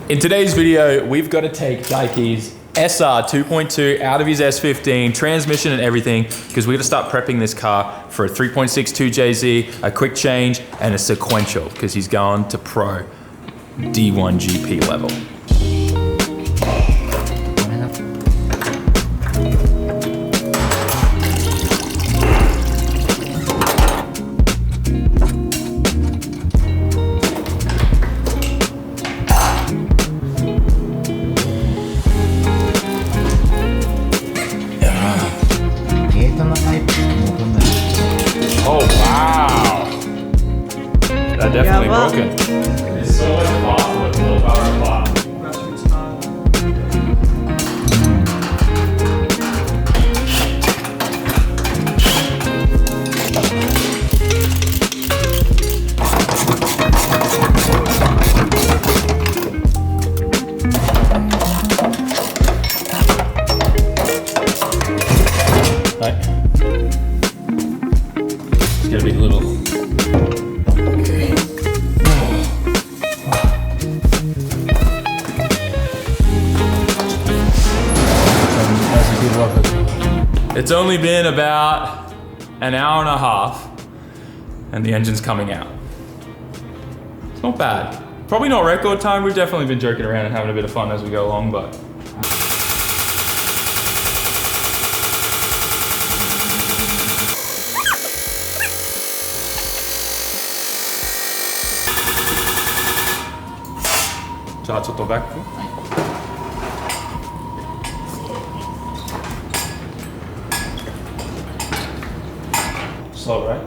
In today's video, we've got to take Daikie's SR 2.2 out of his S15, transmission and everything, because we're gonna start prepping this car for a 3.62 JZ, a quick change, and a sequential, because he's going to pro D1 GP level. Oh wow! That definitely broken. It's so much faster with full power class. It's gonna be a little. Okay. It's only been about an hour and a half, and the engine's coming out. It's not bad. Probably not record time. We've definitely been joking around and having a bit of fun as we go along, but. 자, 저 또 back. Slow, right?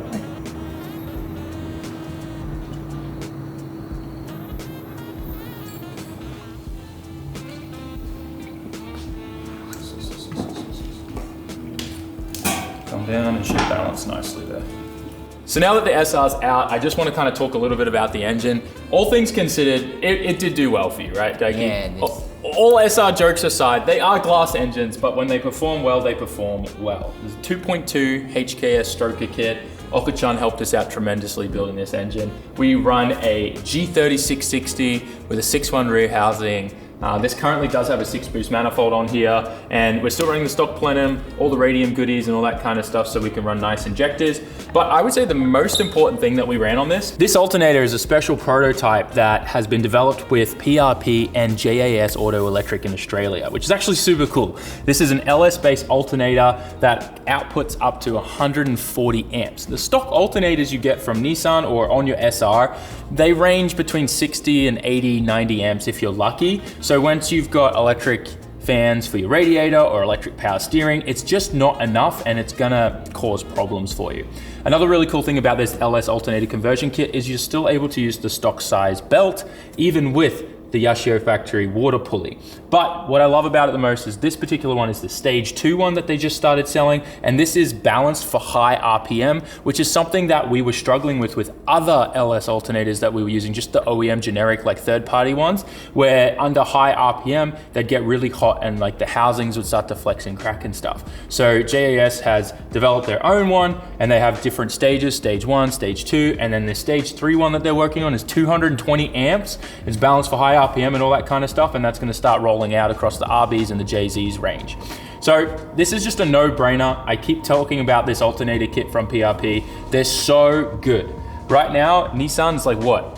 Come down and should balance nicely there. So now that the SR's out, I just want to kind of talk a little bit about the engine. All things considered, it did do well for you, right, Daikie? Yeah, all SR jokes aside, they are glass engines, but when they perform well, they perform well. There's a 2.2 HKS stroker kit. Okachan helped us out tremendously building this engine. We run a G3660 with a 6.1 rear housing. This currently does have a 6-boost manifold on here, and we're still running the stock plenum, all the radium goodies and all that kind of stuff so we can run nice injectors. But I would say the most important thing that we ran on this alternator is a special prototype that has been developed with PRP and JAS Auto Electric in Australia, which is actually super cool. This is an LS-based alternator that outputs up to 140 amps. The stock alternators you get from Nissan or on your SR, they range between 60 and 80, 90 amps if you're lucky. So once you've got electric fans for your radiator or electric power steering, it's just not enough and it's gonna cause problems for you. Another really cool thing about this LS alternator conversion kit is you're still able to use the stock size belt, even with the Yashio factory water pulley. But what I love about it the most is this particular one is the stage 2 one that they just started selling, and this is balanced for high RPM, which is something that we were struggling with other LS alternators that we were using, just the OEM generic like third-party ones, where under high RPM they'd get really hot and like the housings would start to flex and crack and stuff. So JAS has developed their own one, and they have different stages, stage 1, stage 2, and then the stage 3 one that they're working on is 220 amps. It's balanced for high RPM and all that kind of stuff, and that's going to start rolling out across the RBs and the JZs range. So this is just a no-brainer. I keep talking about this alternator kit from PRP. They're so good. Right now, Nissan's like what?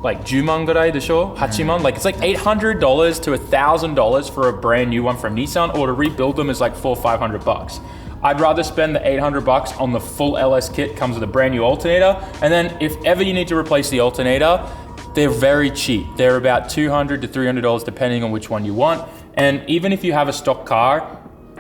Like 10万ぐらいでしょ? Hachiman? Like it's like $800 to $1,000 for a brand new one from Nissan, or to rebuild them is like $400 or $500. I'd rather spend the $800 on the full LS kit, comes with a brand new alternator, and then if ever you need to replace the alternator, they're very cheap. They're about $200 to $300 depending on which one you want. And even if you have a stock car,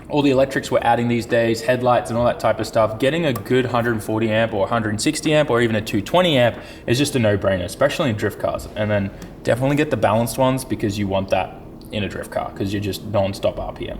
all the electrics we're adding these days, headlights and all that type of stuff, getting a good 140 amp or 160 amp or even a 220 amp is just a no-brainer, especially in drift cars. And then definitely get the balanced ones because you want that in a drift car because you're just non-stop RPM.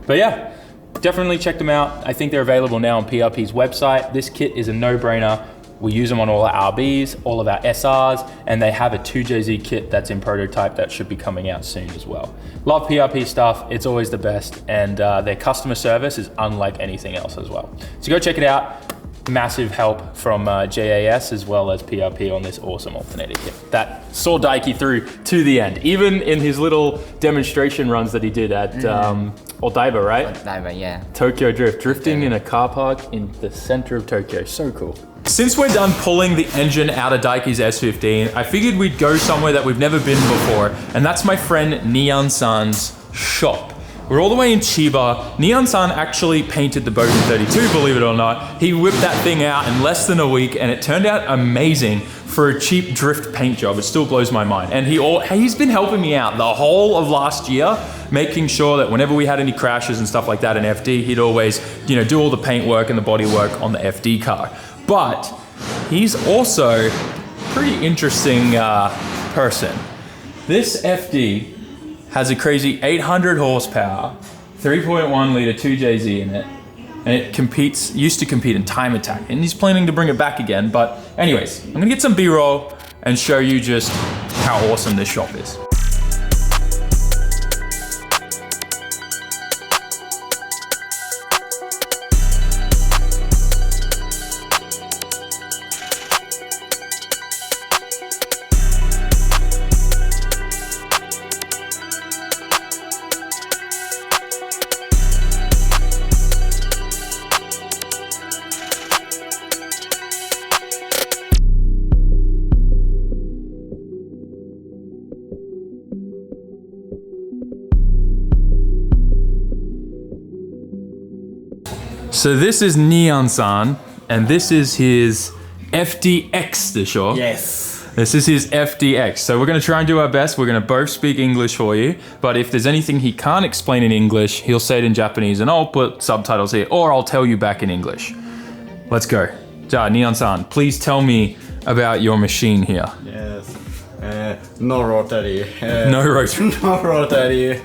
But yeah, definitely check them out. I think they're available now on PRP's website. This kit is a no-brainer. We use them on all our RBs, all of our SRs, and they have a 2JZ kit that's in prototype that should be coming out soon as well. Love PRP stuff, it's always the best, and their customer service is unlike anything else as well. So go check it out. massive help from JAS as well as PRP on this awesome alternator kit that saw Daiki through to the end, even in his little demonstration runs that he did at Odaiba, right? Odaiba, yeah. Tokyo Drift, drifting in a car park in the center of Tokyo, so cool. Since we're done pulling the engine out of Daiki's S15, I figured we'd go somewhere that we've never been before, and that's my friend Nian-san's shop. We're all the way in Chiba. Nian-san actually painted the Bogan 32, believe it or not. He whipped that thing out in less than a week, and it turned out amazing for a cheap drift paint job. It still blows my mind. And he's been helping me out the whole of last year, making sure that whenever we had any crashes and stuff like that in FD, he'd always, do all the paint work and the body work on the FD car. But he's also a pretty interesting person. This FD has a crazy 800 horsepower, 3.1 liter 2JZ in it, and it used to compete in Time Attack, and he's planning to bring it back again. But anyways, I'm gonna get some B-roll and show you just how awesome this shop is. So this is Nian-san, and this is his FDX でしょ? Yes. This is his FDX. So we're gonna try and do our best. We're gonna both speak English for you, but if there's anything he can't explain in English, he'll say it in Japanese and I'll put subtitles here, or I'll tell you back in English. Let's go. じゃあ Nian-san, please tell me about your machine here. Yes. No rotary. No rotary. No rotary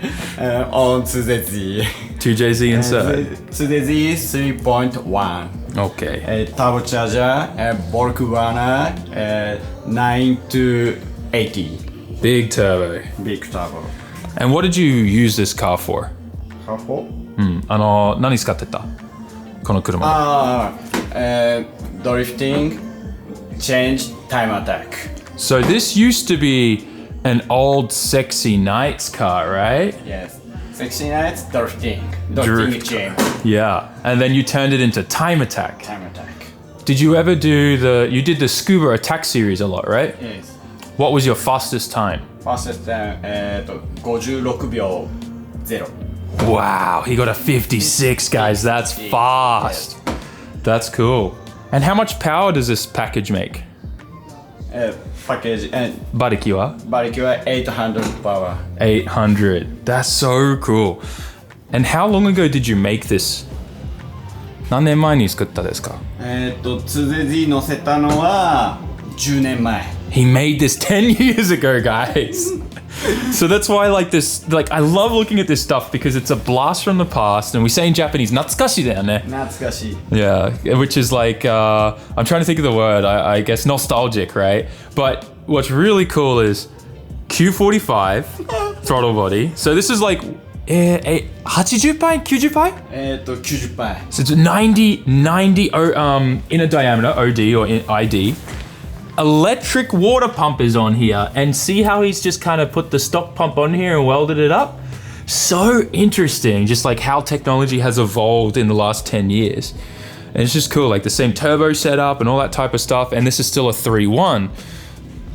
on 2ZZ. 2JZ inside. 2ZZ 3.1. Okay. Turbocharger, bulk burner, 9 to 80. Big turbo. Big turbo. And what did you use this car for? How for? 何使ってたこの車で。Drifting, change, time attack. So this used to be an old Sexy Nights car, right? Yes. 60 nights, drifting Drift. change. Yeah, and then you turned it into Time Attack. Time attack. Did you ever do you did the Scuba Attack series a lot, right? Yes. What was your fastest time? Fastest time, 56秒0. Wow, he got a 56, guys. That's fast. That's cool. And how much power does this package make? Package and 馬力は 800 power. 800. That's so cool. And how long ago did you make this? 何年前に作ったですか 2Z 乗せたのは10年前. He made this 10 years ago, guys. So that's why I love looking at this stuff because it's a blast from the past, and we say in Japanese, 懐かしだよね. 懐かしい. Yeah, which is like, I'm trying to think of the word, I guess nostalgic, right? But what's really cool is Q45 throttle body. So this is like 80 パイ 90 パイ 90パイ. So it's 90 inner diameter, OD or ID. Electric water pump is on here, and see how he's just kind of put the stock pump on here and welded it up? So interesting, just like how technology has evolved in the last 10 years. And it's just cool, like the same turbo setup and all that type of stuff, and this is still a 3.1.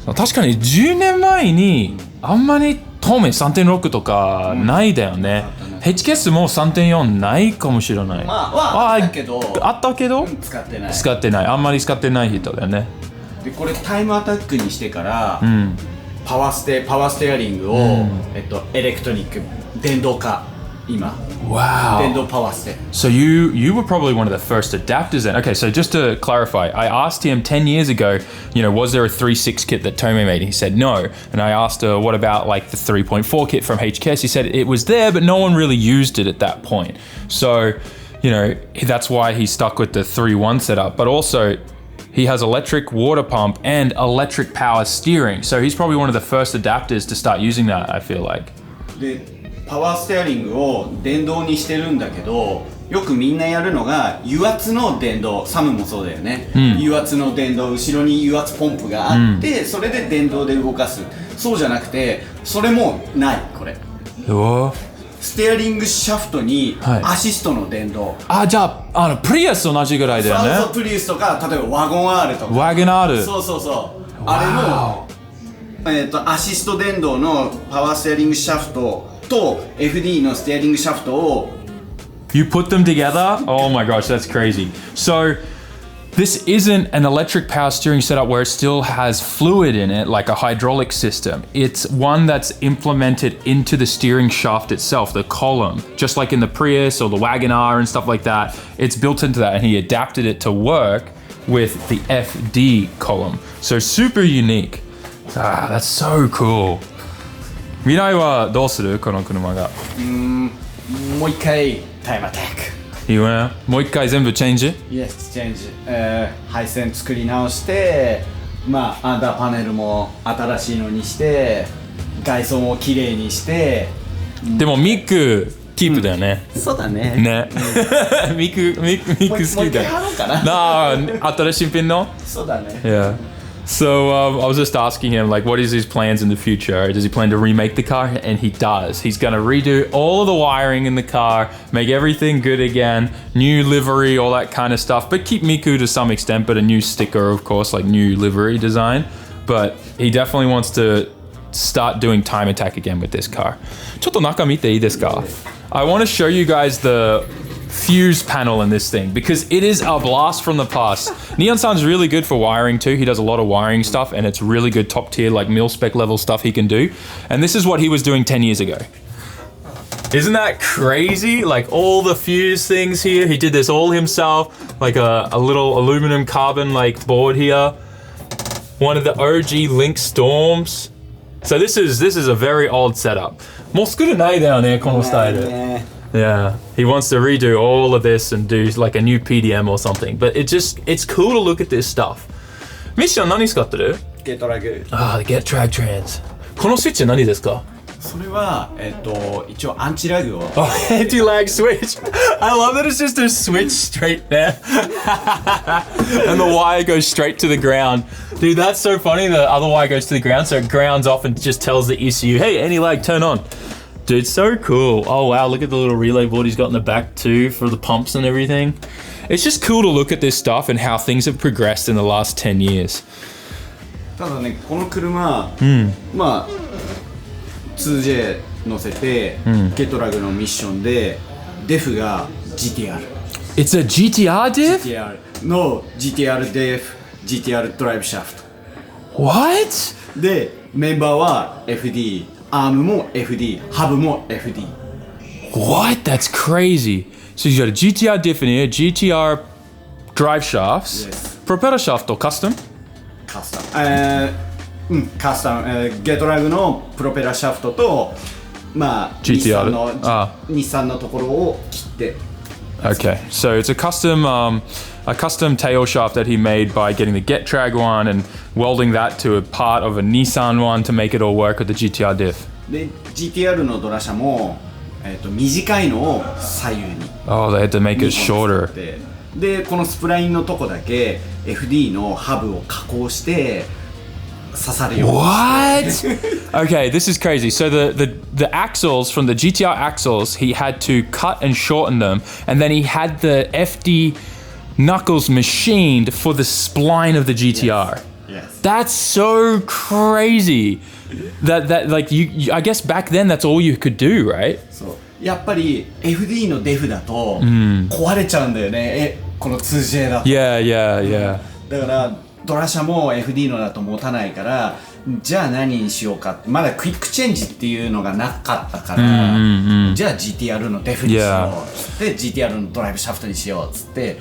確かに10年前にあんまり当面 3.6 とかないだよね。HKS も 3.4 ないかもしれない。あったけど、あったけど使ってない。使ってない。あんまり使ってない人だよね。でこれタイムアタックにしてから、パワーステアリングを、エレクトリック電動化今。Wow. 電動パワーステ。So you were probably one of the first adapters then. Okay, so just to clarify, I asked him 10 years ago, was there a 3.6 kit that Tomei made? He said no. And I asked her, what about like the 3.4 kit from HKS? He said it was there, but no one really used it at that point. So, that's why he stuck with the 3.1 setup. But also, he has electric water pump and electric power steering. So he's probably one of the first adapters to start using that, I feel like. でパワーステアリングを電動にしてるんだけど、よくみんなやるのが油圧の電動、サムもそうだよね、油圧の電動、後ろに油圧ポンプがあって、それで電動で動かす。そうじゃなくて、それもないこれ。ステアリングシャフトにアシストの電動、じゃあプリウスと同じぐらいだよね。そうプリウスとか、例えばワゴン R とか、ワゴン R、そうあれの、アシスト電動のパワーステアリングシャフトと FD のステアリングシャフトをYou put them together? Oh my gosh, that's crazy. So this isn't an electric power steering setup where it still has fluid in it like a hydraulic system. It's one that's implemented into the steering shaft itself, the column, just like in the Prius or the Wagon R and stuff like that. It's built into that, and he adapted it to work with the FD column. So super unique. That's so cool. 未来はどうするこの車が。もう一回タイムアタック。いいわね。もう一回全部チェンジ？ Yes, チェンジ。配線作り直して、まあアンダーパネルも新しいのにして、外装も綺麗にして。でもミックキープだよね。そうだね。ね。ミック好きだよ。もう一回貼ろうかな。新しいピンの？そうだね。Yeah. So I was just asking him, like, what is his plans in the future? Does he plan to remake the car? And he does. He's going to redo all of the wiring in the car, make everything good again, new livery, all that kind of stuff, but keep Miku to some extent, but a new sticker, of course, like new livery design. But he definitely wants to start doing Time Attack again with this car. ちょっと中見ていいですか? I want to show you guys the fuse panel in this thing because it is a blast from the past. Nian-san's really good for wiring too. He does a lot of wiring stuff and it's really good top tier like mil-spec level stuff he can do. And this is what he was doing 10 years ago. Isn't that crazy? Like all the fuse things here. He did this all himself. Like a little aluminum carbon like board here. One of the OG Link Storms. So this is a very old setup. もう作るないだよね、このスタイル。Yeah, he wants to redo all of this and do like a new PDM or something. But it's cool to look at this stuff. Mission 何使ってる？ Get Drag。the Get Drag Trans。このスイッチは何ですか？それは一応アンチラグを。Anti-lag switch. I love that it's just a switch straight there. And the wire goes straight to the ground. Dude, that's so funny. The other wire goes to the ground, so it grounds off and just tells the ECU, hey, anti-lag, turn on. Dude, so cool. Oh wow, look at the little relay board he's got in the back too for the pumps and everything. It's just cool to look at this stuff and how things have progressed in the last 10 years. ただね、この車、まあ 2J 乗せて、ゲトラグのミッションでデフが GTR。 It's a GTR diff? GTR の GTR デフ、GTR ドライブシャフト。 What? で、メンバーは FD、アームも FD、ハブも FD。 What? That's crazy. So you got a GTR diff in here, GTR drive shafts, Yes. propeller shaft or custom? カスタム。カスタム、ゲトラグのプロペラシャフトと、まあ、GTR 日産のところを切って。Okay, so it's a custom tail shaft that he made by getting the Get Drag one and welding that to a part of a Nissan one to make it all work with the GTR diff. で、GTR のドラ車も、短いのを左右に。Oh, they had to make it shorter. で、このスプラインのとこだけ FD のハブを加工して刺さるように。What? Okay, this is crazy. So the axles from the GTR axles, he had to cut and shorten them, and then he had the FD knuckles machined for the spline of the GTR. Yes. That's so crazy. That like you I guess back then that's all you could do, right? そう。やっぱり FD のデフだと壊れちゃうんだよね。この 2J だと。Yeah. だからドラ車も FD のだと持たないから、じゃあ何にしようかって、まだクイックチェンジっていうのがなかったから、じゃあ GTR のデフにしようで GTR のドライブシャフトにしようっつって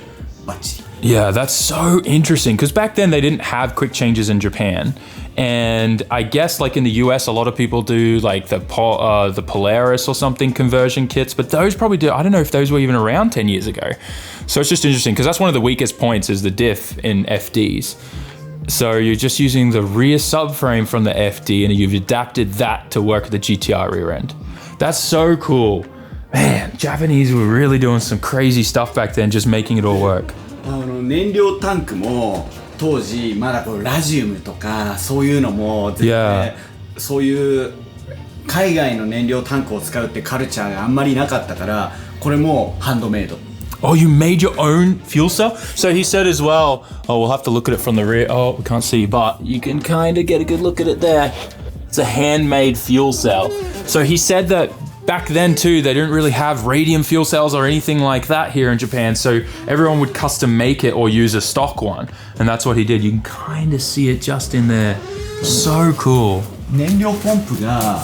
バッチリ。Yeah, that's so interesting because back then they didn't have quick changes in Japan. And I guess like in the US, a lot of people do like the Polaris or something conversion kits, but those probably do. I don't know if those were even around 10 years ago. So it's just interesting because that's one of the weakest points is the diff in FDs. So you're just using the rear subframe from the FD and you've adapted that to work with the GTR rear end. That's so cool. Man, Japanese were really doing some crazy stuff back then, just making it all work. 燃料タンクも当時まだこのラジウムとかそういうのも全然そういう海外の燃料タンクを使うってカルチャーがあんまりなかったからこれもハンドメイド。 Oh, you made your own fuel cell? So he said as well, oh, we'll have to look at it from the rear. Oh, we can't see, but you can kind of get a good look at it there. It's a handmade fuel cell. So he said that back then too, they didn't really have radium fuel cells or anything like that here in Japan. So everyone would custom make it or use a stock one. And that's what he did. You can kind of see it just in there. So cool. 燃料ポンプが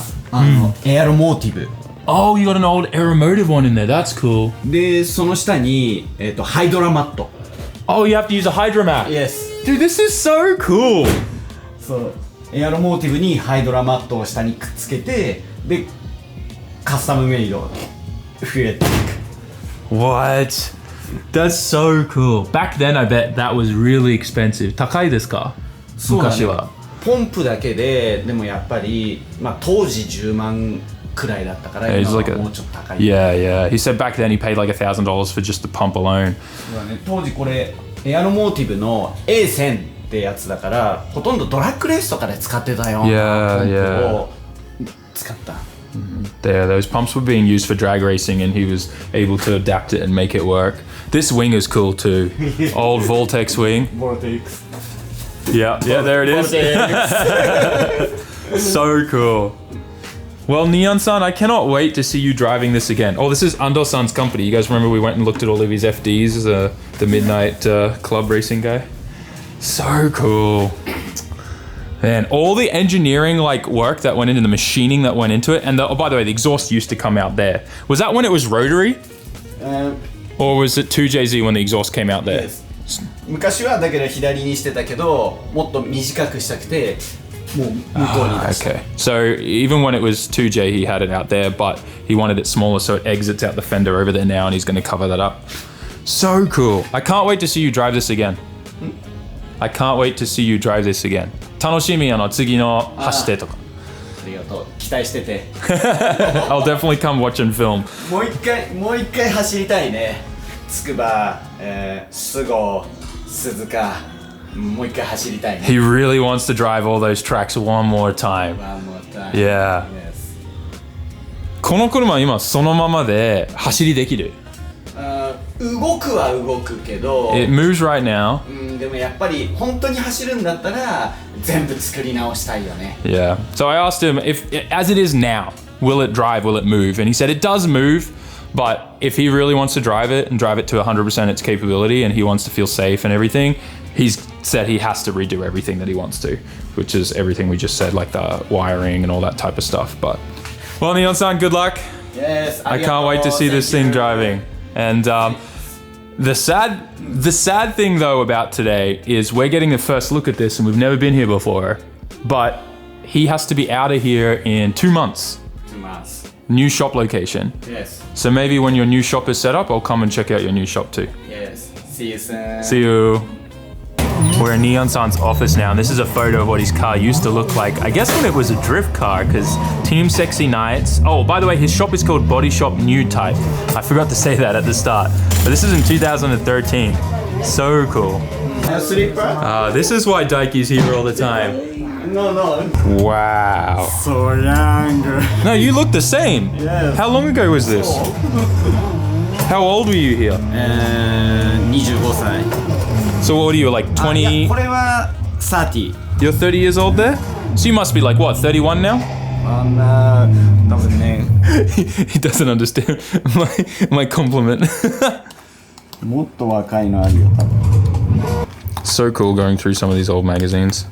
エアロモーティブ Oh, you got an old aeromotive one in there. That's cool. でその下に、ハイドラマット Oh, you have to use a hydromat. Yes Dude, this is so cool. そうエアロモーティブにハイドラマットを下にくっつけてでカスタムメイド増えていく What? That's so cool. Back then, I bet that was really expensive. 高いですか？そうだね昔は。ポンプだけででもやっぱり、まあ、当時10万くらいだったから Yeah, 今 he's は like もうちょっと高い Yeah, yeah. He said back then he paid like $1,000 for just the pump alone. そうだね当時これエアロモーティブの A1000 ってやつだからほとんどドラッグレースとかで使ってたような Yeah, ポン yeah. プを使った There, those pumps were being used for drag racing, and he was able to adapt it and make it work. This wing is cool too. Old Voltex wing. Vortex Yeah, yeah, there it is. So cool. Well, Nian-san, I cannot wait to see you driving this again. Oh, this is Ando-san's company. You guys remember we went and looked at all of his FDs, the midnight club racing guy? So cool. Man, all the engineering like work that went into the machining that went into it, and oh, by the way, the exhaust used to come out there. Was that when it was rotary? Or was it 2JZ when the exhaust came out there? Yes. 昔はだけど左にしてたけどもっと短くしたくてもう向こうに出した Okay. So even when it was 2J, he had it out there, but he wanted it smaller, so it exits out the fender over there now, and he's going to cover that up. So cool. I can't wait to see you drive this again. I can't wait to see you drive this again. 楽しみ次の走ってとか。ありがとう期待してて I'll definitely come watch and film. もう一回走りたいねつくば、菅生鈴鹿もう一回走りたいね He really wants to drive all those tracks one more time. One more time Yeah. Yes この車今そのままで走りできる。動くは動くけど It moves right now. でもやっぱり本当に走るんだったら全部作り直したいよね Yeah. So I asked him if, as it is now, will it drive, will it move? And he said it does move, but if he really wants to drive it and drive it to 100% its capability and he wants to feel safe and everything, he's said he has to redo everything that he wants to, which is everything we just said, like the wiring and all that type of stuff. But, well, Nian-san, good luck. Yes I can't wait to see this thing driving. And the sad thing though about today is we're getting the first look at this and we've never been here before, but he has to be out of here in 2 months. 2 months New shop location. Yes So maybe when your new shop is set up, I'll come and check out your new shop too. Yes See you soon See you. We're in Nian-san's office now, and this is a photo of what his car used to look like. I guess when it was a drift car, because Team Sexy Nights. Oh, by the way, his shop is called Body Shop New Type. I forgot to say that at the start. But this is in 2013. So cool. Slipper? This is why Daiki's here all the time. No Wow. So young No, you look the same. Yes. How long ago was this? How old were you here? 25歳 So what are you, like いや 20? これは30 You're 30 years old there? So you must be like, what, 31 now? 多分ね He doesn't understand my compliment. もっと若いのあるよ多分 So cool going through some of these old magazines.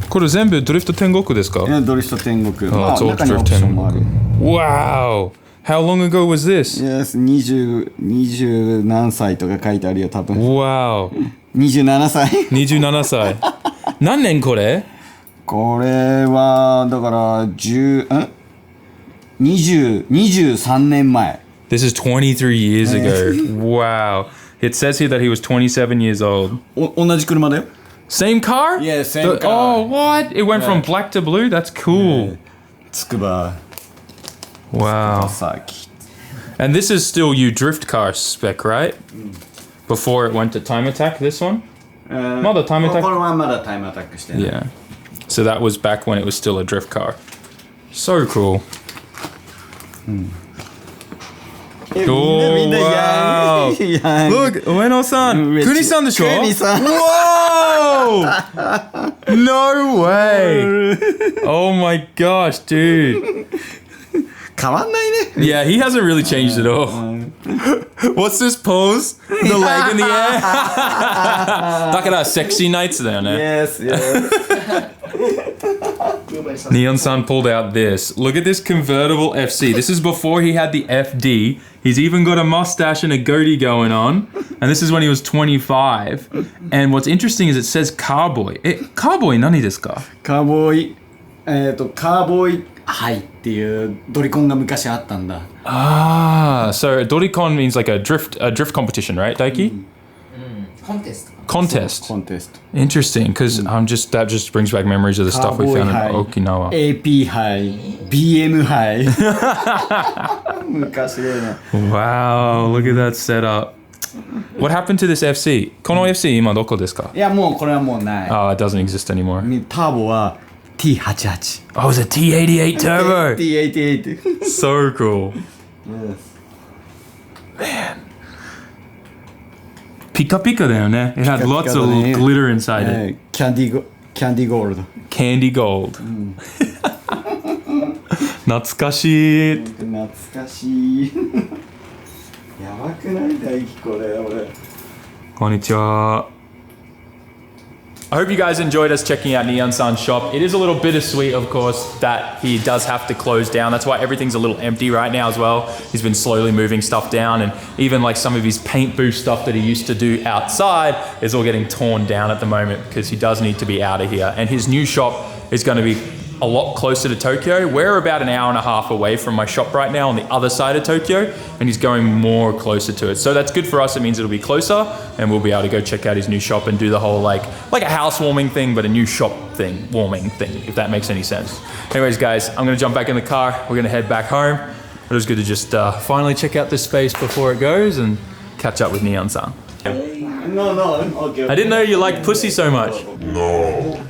これ全部ドリフト天国ですか？ドリフト天国 Oh, it's all 中にオ drift プションもある Wow! How long ago was this? Yes 20何歳とか書いてあるよ多分 Wow! 27歳27歳。何年これ？これはだから23年前 This is 23 years ago. Wow. It says here that he was 27 years old. 同じ車だよ Same car? Yeah, same car. Oh, what? It went from black to blue? That's cool. つくば Wow. さき And this is still you drift car spec, right? Before it went to Time Attack, this one? まだタイムアタックこれはまだタイムアタックしてない Yeah. So that was back when it was still a drift car. So cool. みんな wow. やん Look, Ueno-san. Kuni-san でしょ Kuni-san. Whoa! No way! Oh my gosh, dude. 変わんないね Yeah, he hasn't really changed at all. What's this pose? The leg in the air? だからセクシーナイツだよね Yes, yes Nian-san pulled out this. Look at this convertible FC. This is before he had the FD. He's even got a mustache and a goatee going on. And this is when he was 25. And what's interesting is it says Carboy. Carboy 何ですかカーボーイカーボーイハイっていうドリコンが昔あったんだ Ah, so Doricon means like a drift competition, right, Daiki? Contest. Contest. コンテスト Interesting, because that just brings back memories of the stuff we found in Okinawa. AP ハイ BM ハイ昔だよね Wow, look at that setup. What happened to this FC? この FC 今どこですかいやもうこれはもうない Oh, it doesn't exist anymore. ターボは T88 Oh, it's a T88 turbo. T88 So cool. Yes. Pika pika だよね. It had lots of glitter inside it. キャンディーゴールド Candy gold. 懐かしい。懐かしいやばくない大輝これ俺こんにちは。I hope you guys enjoyed us checking out Nian-san's shop. It is a little bittersweet, of course, that he does have to close down. That's why everything's a little empty right now as well. He's been slowly moving stuff down, and even like some of his paint booth stuff that he used to do outside is all getting torn down at the moment because he does need to be out of here. And his new shop is going to be a lot closer to Tokyo. We're about an hour and a half away from my shop right now on the other side of Tokyo, and he's going more closer to it. So that's good for us. It means it'll be closer, and we'll be able to go check out his new shop and do the whole like a housewarming thing, but a new shop thing, warming thing, if that makes any sense. Anyways, guys, I'm gonna jump back in the car. We're gonna head back home. It was good to just finally check out this space before it goes and catch up with Nian-san. No, okay. I didn't know you liked pussy so much. No.